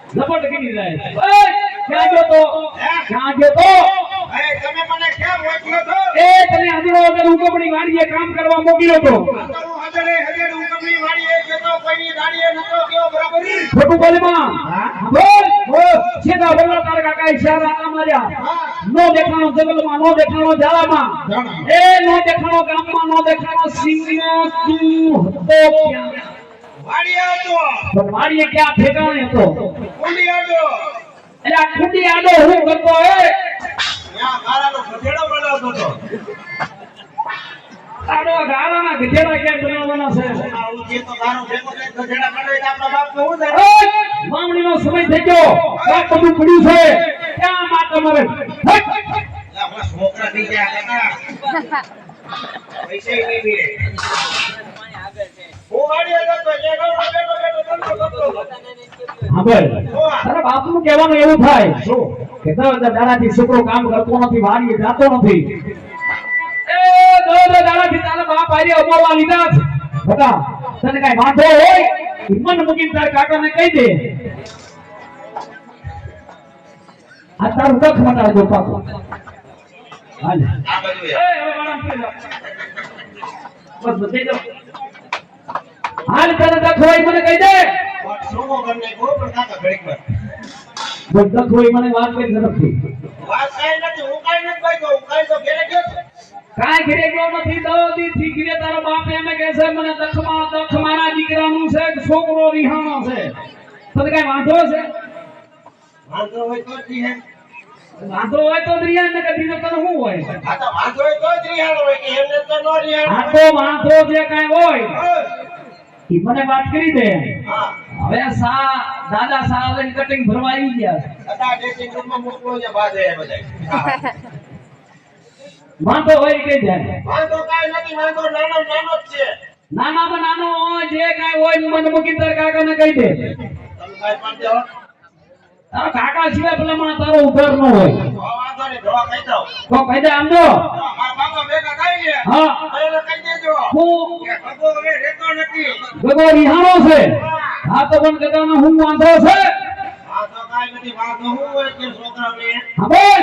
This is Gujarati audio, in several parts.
ઝપટ કરી જાય ક્યાં ગયો તો ક્યાં ગયો તો તમે મને કેમ મોકલ્યો તો તને હજરો વગર ઉકમણી વાડીએ કામ કરવા મોકલ્યો તો હું હજરે ઉકમણી વાડીએ જતો કોઈની દાડીએ નતો ગયો બરાબરી ખોટું બોલે માં બોલ સીધા બોલવા તારા કાકા ઈશારા આના માર્યા નો દેખાણો જંગલમાં નો દેખાણો ઝાડામાં નો દેખાણો ગામમાં નો દેખાણો સિંગનો તું હતો ક્યાં વાડીએ હતો પણ વાડીએ ક્યાં ઠેકાણે હતો કુંડી આડો એટલે આ કુંડી આડો હું કરતો ત્યાં ગારાનો ગધેડો બનાવતો હતો આડો ગારાના ગધેડા ક્યાં બનાવવાના છે આવું જે તો ગારો ભેગો કે ગધેડા બનાવે તો આપણા બાપ કહું થાય મામણીનો સમય થઈ ગયો આ બધું પડ્યું છે ક્યાં માતા મરે આપણા છોકરા થઈ ગયા કાકા પૈસા નહીં મળે હું વાડીએ જતો લેડો હા બોલ તારા બાપનું કહેવાનું એવું થાય શું કે દાદાથી છોકરો કામ કરતો નથી વાડીએ જાતો નથી દાદાથી તારા બાપ આરી અમોવા લીધા છે બતા તને કઈ વાંધો હોય મન મૂકીને તારા કાકાને કહી દે આ તારું દખ મટાડજો પાકો હાલ આ બધું બસ બધી દો હાલ તને દખ હોય મને કહી દે સોમો કરને કો પણ કાકા ઘડીક પર દખ હોય મને વાત કરી ઝડપથી વાત કાઈ નથી હું કાઈ નથી કહી દઉં કાઈ તો ઘરે ગયો કાઈ ઘરે ગયો નથી દોદી થી ઘરે તારો બાપ એમ કહે છે મને દખ મારા દીકરાનું છે છોકરો રિહાણો છે તને કઈ વાંધો છે વાંધો હોય તો જ હે વાંધો હોય તો રિહાણ ને કદી તને શું હોય આ તો વાંધો હોય તો જ રિહાણ હોય કે એમને તો નો રિહાણ આ તો વાંધો જે કઈ હોય ઈ મને વાત કરી દે હા હવે દાદા લઈને કટિંગ ભરવા આવી ગયા દાદા ડેટિંગ રૂમમાં મોકલો છે બાજે બધાય વાંધો હોય કે જાય વાંધો કાઈ નથી વાંધો નાનો જ છે નાનામાં નાનો હોય જે કઈ હોય મને મૂકી તાર કાકાને કહી દે તમે કાઈ પણ દેવો તારો કાકા સિવાય ભલામણ તારો ઉધાર ન હોય વાંધો નહીં દવા કહી દઉં તો કહી દે આમ જો મારા બાપા ભેગા થઈ ગયા હા એને કહી દેજો હું કે ભગો હવે રહેતો નથી ગગો રિહાણો છે હા તો પણ ગગાનો હું વાંધો છે વાંધો કાઈ નથી વાંધો હું હોય કે છોકરાને હા બોલ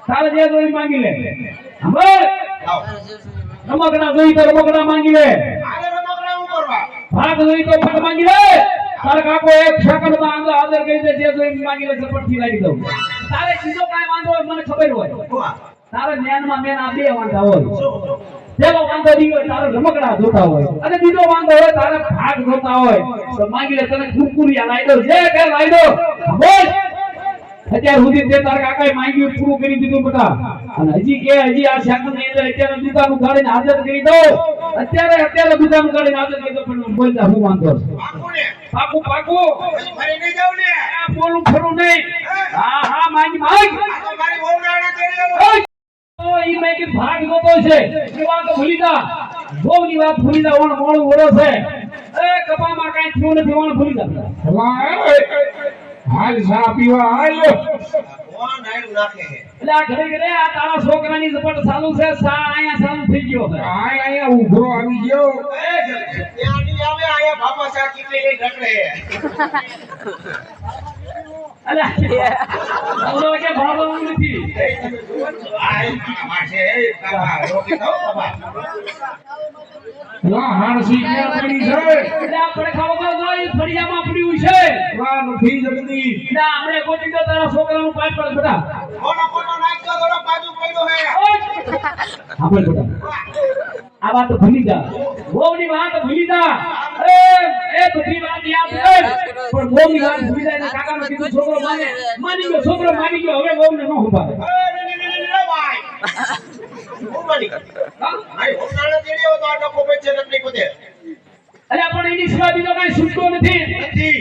તારે જે જોઈ માંગી લે હા બોલ લાવ રમકડા જોઈ તો રમકડા માંગી લે આને રમકડા હું કરવા ભાગ જોઈ તો ભાગ માંગી લે તારા કાકો એક સેકન્ડમાં આંગો આદર કરી દે જે જોઈ માંગી લે ઝપટથી લાવી દઉં તારે બીજો કાઈ વાંધો હોય મને ખબર હોય તારે જ્ઞાનમાં મેન આ બે વાંધા હોય પેલો વાંધો દી હોય તારે રમકડા જોતા હોય અને બીજો વાંધો હોય તારે ભાગ જોતા હોય તો માંગી લે તને કુરકુરિયા લાવી દો જે કે લાવી દો બોલ અત્યાર સુધી તે તારા કાકાએ માંગ્યું પૂરું કરી દીધું બેટા અને હજી આ શાકન ની અંદર અત્યારે દુકાન ઉગાડીને હાજર કરી દો અત્યારે દુકાન ઉગાડીને હાજર કરી દો પણ બોલતા હું વાંધો પાકું ફરી નહીં જાવ ને આ બોલું ફરું નહીં હા માંગ આ તો મારી વહુ નાણા કરી લેવો ઈ મે કે ભાગ જોતો છે એ વાત ભૂલી જા બહુની વાત ભૂલી જા ઓણ મોળું ઓળો છે એ કપામાં કાઈ થયું નથી ઓણ ભૂલી જા હાલ સા પીવા હાલ કોણ નાયું નાખે છે એટલે આ ઘરે આ તારા છોકરાની ઝપટ ચાલુ છે અહીંયા ચાલુ થઈ ગયો છે અહીંયા ઉભરો આવી ગયો ત્યાં ની આવે આયા બાપા સા કેટલી લઈ ઢકડે અલે ઓલો કે ભાવો નથી આ માસે કાકા રોકી દો બાબા ના હાણસી ક્યાં પડી છે એટલે આપણે ખાવા જોઈ ફળિયામાં પડ્યું છે વા નથી જગદી એટલે આપણે ગોતી દો તારા છોકરાનું પાટ પર બેટા કોનો નાખ્યો થોડો બાજુ પડ્યો હે આપણે બેટા આ વાત ભૂલી જા બહુની વાત ભૂલી જા એ બધી વાત યાદ કર પણ બહુની વાત ભૂલી જાય ને કાકાનો કીધું છોકરો માની ગયો છોકરો માની ગયો હવે બહુને ન ઉભારે ભાઈ હું માની ભાઈ હું નાણા દેડ્યો તો આ ડકો બેચે નથી પોતે અરે પણ એની સિવાય બીજો કઈ છૂટતો નથી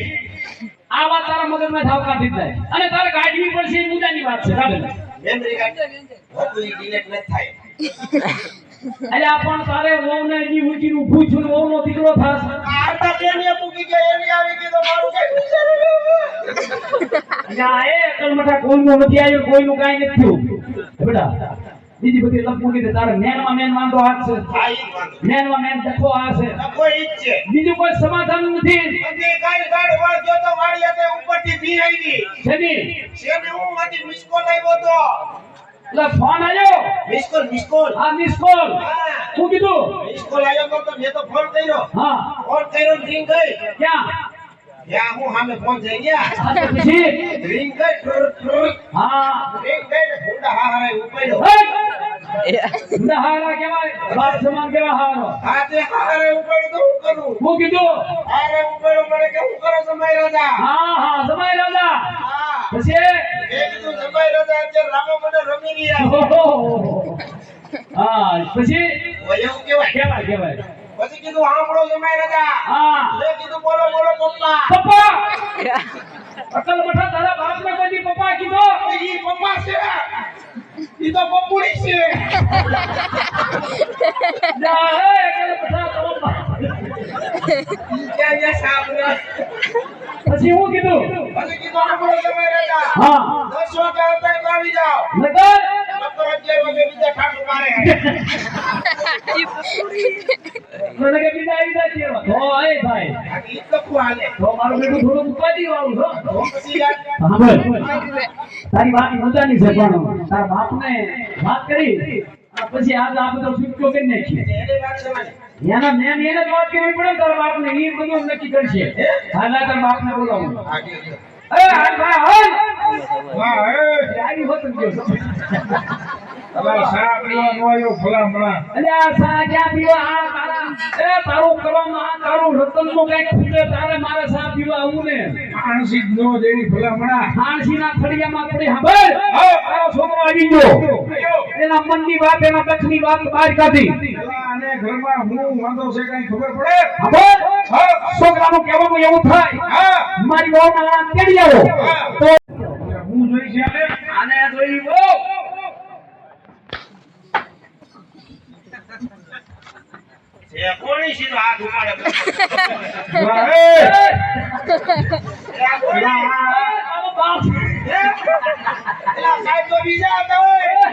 આ વાત તારા મગજમાં થાવ કાઢી જાય અને તારે કાઢવી પડશે એ મુદ્દાની વાત છે કાઢે મેમરી કાર્ડ હોતું ડિલીટ ન થાય અરે આપણ તારે વહુને જી ઊંચી નું પૂછું વહુનો દીકરો થાસ આ તો તેની પૂકી ગઈ એની આવી ગઈ તો મારું કે યા એ અકલ મઠા કોઈનું નથી આવ્યું કોઈનું કાઈ નથી થયું બેટા બીજી બધી લપ મૂકી દે તારે મેનમાં મેન વાંધો આ છે આ ઈ જ વાંધો. મેનમાં મેન દખો આ છે નફો ઈ જ છે. બીજું કોઈ સમાધાન નથી બધી કાંઈ ગાડ વાળજો તો વાળીએ તે ઉપરથી ભી આવી. શેની શેને હું માંથી મિસ કોલ આવ્યો તો. એટલે ફોન આવ્યો મિસ કોલ. આ મિસ કોલ હા. શું કીધું મિસ કોલ આવ્યો તો મેં તો ફોન કર્યો. હા ફોન કર્યો ને રિંગ ગઈ. ક્યાં ત્યાં હું સામે ફોન થઈ ગયા. આ તો પછી રિંગ ગઈ ટ્રુર ટ્રુર. હા રિંગ ગઈ ને ભૂંડા હારા ઉપાડ્યો. હારા કેવાય બાપ સમાન કેવા હારો હા તે હારે ઉપાડ્યો તો હું કરું. હું કીધું હારે ઉપાડ્યો મને કે હું કરો સમય રાજા. હા હા સમય રાજા હા. પછી મેં કીધું સમય રાજા અત્યારે રામો મને રમી રહ્યા. ઓહો. હા પછી ઓય એવું કહેવાય. કેવાય કેવાય પછી કીધું સાંભળો સમય રાજા. હા મેં કીધું બોલો બોલો પપ્પા. પપ્પા અકલ મઠા તારા બાપને કોઈ પપ્પા કીધો ઈ પપ્પા છે. ઈ તો પપ્પુડી છે. જા હે અકલ મઠા તારો બાપ ક્યાં સાંભળો. પછી હું કીધું પછી કીધું સાંભળો સમય રાજા. હા 10 વાગે આવતા તો આવી જાઓ. નકર નકર 11 વાગે બીજા ઠાઠું મારે. મને કે બીજા આવી જાય છે તો એ ભાઈ આ ઈ તો ખુઆલે. તો મારું બેટું થોડું ઉપાડી વાળું છો તો પછી યાર સાંભળ તારી વાત મજાની છે પણ તારા બાપને વાત કરી અને પછી આજ આ બધો છૂટકો કરી નાખીએ એને વાત સમજે. એના મેન એને જ વાત કરવી પડે તારા બાપને એ બધું નક્કી કરશે હાલા તારા બાપને બોલાવું આ કીધું. એ હાલ ભાઈ હાલ વાહ એ આવી હોત ને જો. અલા સા પીવા નો આવ્યો ભલામણા. અલે આ સા ક્યાં પીવા આ તારા એ તારું કરવામાં આ તારું રતનનું કઈક ખૂટે તારે મારે સા પીવા આવું ને માનસિક નો જેવી ભલામણા. હાણસીના ખડિયામાં પડી સાંભળ તારો છોકરો આવી ગયો એના મનની વાત એના દખની વાત બહાર કાઢી અલા આને ઘરમાં હું વાંધો છે કઈ ખબર પડે? સાંભળ છોકરાનું કહેવાનું એવું થાય હા મારી વહુના નામ તેડી આવો તો હું જોઈ છે આને જોઈ વો છે કોની સીધો હાથ ઉપાડે. વાહ એ આ કોની? તારો બાપ એલા સાહેબ તો બીજા હતા હોય.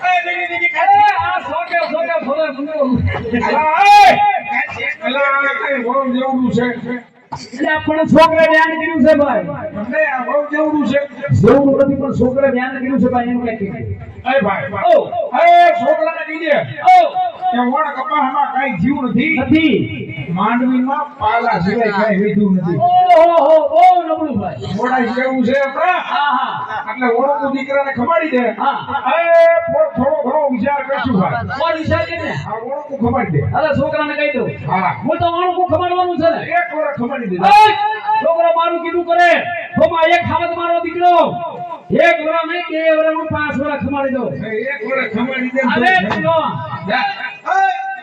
એ બીજી બીજી ખાતી. આ સોકે સોકે ભલે ભૂલો અલા એ અલા આ કઈ બહુ જેવડું છે. એટલે પણ છોકરા ધ્યાન કર્યું છે ભાઈ મને આ બહુ જેવડું છે. જેવું નથી પણ છોકરા ધ્યાન કર્યું છે ભાઈ એનું કઈ એ ભાઈ ઓ એ છોકરાને કીજે ઓ કે વણ કપાસમાં કઈ જીવ નથી. નથી માંડવીમાં પાલા સિવાય કઈ વીધું નથી. ઓહો બહુ નબળું ભાઈ મોડા જેવું છે આપણા. હા હા એટલે ઓળખું દીકરાને ખમાડી દે. હા એ થોડો ઘણો વિચાર કરશું ભાઈ. કોણ વિચાર કે ને આ ઓળખું ખમાડી દે. અરે છોકરાને કહી દઉં હા હું તો મારું કુ ખમાડવાનું છે ને એક વાર ખમાડી દે. એય! છોકરો મારું કીધું કરે તો માં એક ખાવત મારો દીકરો એક વરા નહીં બે વરા હું 5 વરા ખમાડી દઉં એક વાર ખમાડી દે. અરે દીકરો જા.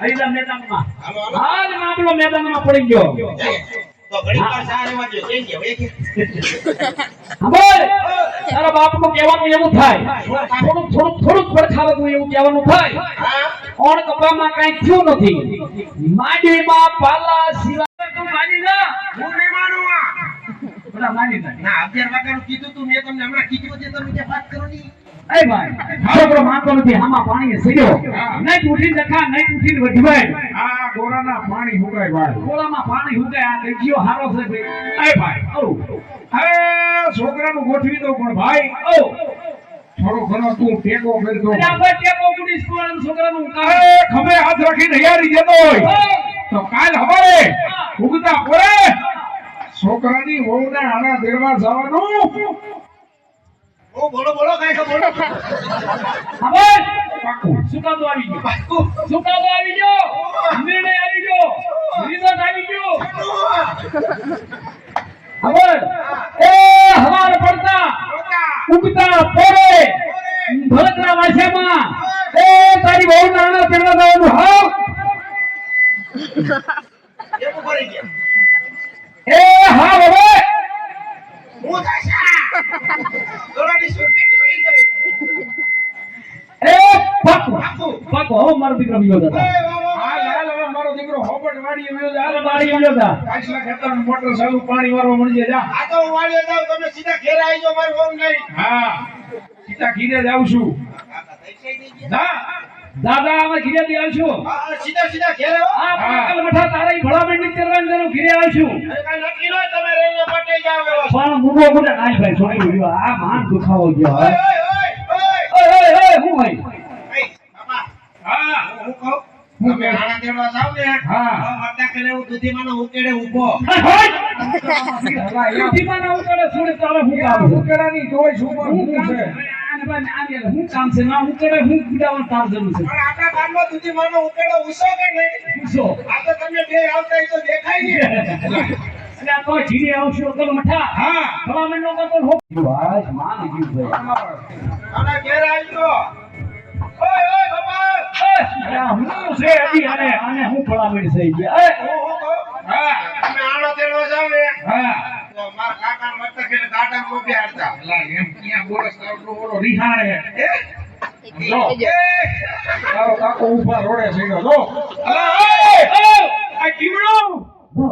અહીંના મેદાનમાં હાલો હાલો. હાલ મામલો મેદાનમાં પડી ગયો તો ઘડી વાર સારે વાંચો થઈ ગયો એક સાંભળ તારા બાપનું કહેવાનું એવું થાય થોડુંક પડખાવતું એવું કહેવાનું થાય હા ઓણ કપામાં કાંઈ થયું નથી માંડવીમાં પાલા સિવાય તું માની ના હું નહીં માનું આ. બધા માની ના ના 11 વાગ્યાનું કીધું તું મેં તમને હમણાં કીધું છે તમે જે વાત કરો ની. એ ભાઈ છોકરો માનતો નથી આમાં પાણી સડ્યો નહીં ઉઠીને નખા નહીં ઉઠીને વઢવાય આ ગોરાના પાણી મુકાય ભાઈ. ગોળામાં પાણી હુકાય આ ગયો હારો છે ભાઈ એ ભાઈ ઓ હવે છોકરાનું ગોઠવી દઉં પણ ભાઈ ઓ થોડો ઘણો તું ટેકો કરતો. અને આપણે ટેકો ગુડી સ્કૂલ છોકરાનું એ ખભે હાથ રાખીને હૈયારી જતો હોય તો કાલ હવારે ઉગતા પોરે છોકરાની વહુને આના દેડવા જવાનું ઓ બોલો બોલો કાઈ તો બોલો. હવે પાકું. સુકાદો આવી ગયો સુકાદો આવી ગયો નિર્ણય આવી ગયો રિઝલ્ટ આવી ગયો હવે એ હવાર પડતા ઉગતા પોરે ભરતના વાછામાં એ તારી બહુ નાના પેલા દાવાનું હાવ એવું કરી ગયા. એ હા હવે હું દાશા. દોરાની સુરપીટી હોઈ ગઈ. એ પાકો પાકો હવે મારો દીકરો બીજો એ હતા વાહ વાહ હાલ હાલ હવે મારો દીકરો હોબટ વાડી આવ્યો છે. હાલ મારી બીજો હતા કાચલા ખેતરમાં મોટર ચાલુ પાણી વાળવા મળી જાય. જા. આ તો હું વાળીએ જાઉં તમે સીધા ઘેરે આવી જાઓ મારી વહુ નહીં. હા સીધા ઘીરે જાઉં છું કાકા થઈ છે નહીં ગયા? ના દાદા અમે ઘીરે થી આવશું હા, સીધા સીધા ઘેરે હો. આ પાકલ મઠા તારા ઈ ભલામણ ની કરવાની જરૂર ઘીરે આવશું અરે કાંઈ નક્કી ન હોય, તમે રેલવે માટે જાઓ એવો. પણ મુગો મુડા નાઈ ભાઈ છોડી ગયો આ માન દુખાવો ગયો ઓય, હવે ઓય, ઓય, ઓય. ઓય ઓય ઓય હું ભાઈ એય, બાપા, હા હું કહું, તમે રાણા દેવડા જાઓ ને, હા. તો વાર્તા કરે એવું દૂધીમાનો ઉકેડે ઊભો. દીવાના ઉતરે છોડી તારે હું કામ છે ઉકેડાની જોઈ શું પણ હું શું કામ છે છે આને બાને આને હું કામ છે ના હું કરે હું ગુડાવવાનું કામ જરૂર છે પણ આપણા ગામમાં દૂધીમાનો ઉકેડો ઉસો કે નહીં? પૂછો આ તો તમે બે આવતા હોય તો દેખાય નહીં. એટલે આ તો ઘીરે આવશું અકલ મઠા હા ભલામણ નો કરતો હો બસ માન ગયું ભાઈ આના ઘેર આવજો. ઓય, ઓય, બાપા. અરે આ હું છે હજી આને હું ભલામણ થઈ ગયા હું કહું, હા તમે આનો તેડો જાઓ ને, હા તો મારા કાકાને મસ્તક એટલે ગાડામાં મોભી હાડતા. અલા એમ ક્યાં બોલસ તારો ઓલો રિહાણે હે? જો એ, તારો કાકો ઊભા રોડે છે જો અલા એ આ કીમડો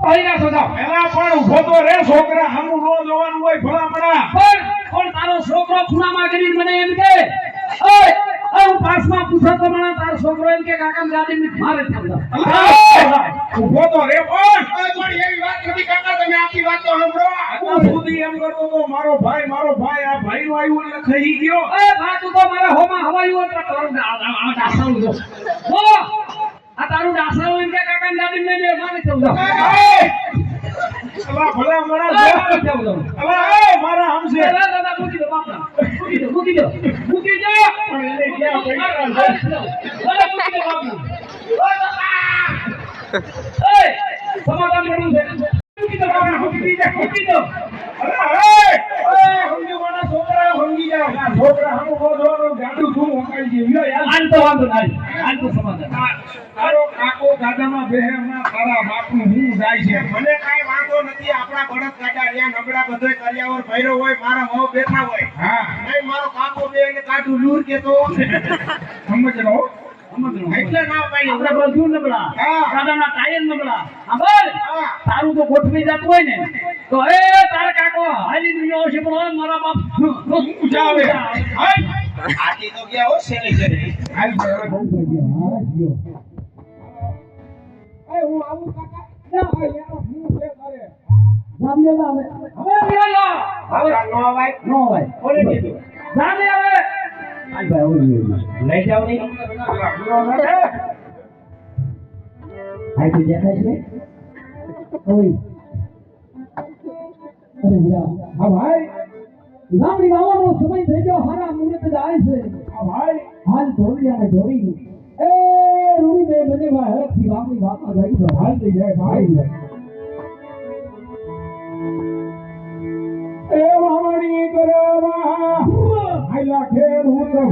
પહેલા સદા પહેલા પણ ઊભો તો રે છોકરા હામું નો જોવાનું હોય ભલામણા પણ તારો છોકરો ખૂણામાં કરી મને એમ કે ઓય હું પાસમાં પૂછો તો મને તારો છોકરો એમ કે કાકા ગાડી ની મારે ચાલતા ઊભો તો રે પણ ઓય, પણ એવી વાત નથી કાકા, તમે આખી વાત તો સાંભળો. આટલા સુધી એમ કરતો તો મારો ભાઈ આ ભાઈ નું આવ્યું એટલે ખાઈ ગયો એ બા તું તો મારા હોમાં હવાયું તો તારું આ ડાસાળું જો હો આ તારું ડાસાળું એમ કે કાકા ગાડી ને મારે ચાલતા અલા ભલા મણા મારે ચાલતા અલા એ મારા હમસે દાદા મૂકી દો બાપા મૂકી દો મૂકી દો પણ એને ક્યાં પૈસા છે? અરે મૂકી દો બાપા ઓય બાપા એ સમાધાન કરવું છે મૂકી દો બાપા મૂકી દો અલા એ સમજી મારા છોકરા સમજી જાવ આ છોકરા હામું નો જોવાનું ગાડું ધૂમ વકાઈ ગયું લ્યો યાર આન તો વાંધો નહીં આન તો સમાધાન તારો કાકો ગાડામાં બેહેમાં તારા બાપનું હું જાય છે મને કાંઈ વાંધો નથી, આપણા બળદ ગાડા રહ્યા નબળા બધોય કર્યાવર ભર્યો હોય, મારા વહુ બેઠા હોય. હા નહીં, મારો કાકો બે એને કાઢું લૂર કેતો. સમજ રહો એટલે ના પાડી. આપણે બધું નબળા હા. દાદાના ટાયર નબળા હા બોલ હા. તારું તો ગોઠવી જતું હોય ને તો એ તાર કાકો હાલી દુનિયા છે પણ હવે મારા બાપ ઊંચા આવે હાય આજી તો ગયા હો શેરી શેરી. હાલ હવે બહુ થઈ ગયા હા જીઓ એ હું આવું કાકા. ના યાર હું છે તારે જામ્યો ના હવે મિયાલો હવે કાકા નો અવાય. નો હોય કોને કીધું? જામે હવે આઈ ભાઈ ઓય લઈ જાવ નહીં આઈ તો દેખાય છે ઓય અરે મીરા હા ભાઈ ગામડી ગાવાનો સમય થઈ ગયો હારા મુહૂર્ત જાય છે હા ભાઈ હાલ ધોળિયાને ધોળી એ રૂડી બે મને ભાઈ હરખથી ગામડી વાતમાં જાય તો હાલ થઈ જાય ભાઈ એ વાવણી કરવા આયલા ખેર હું તો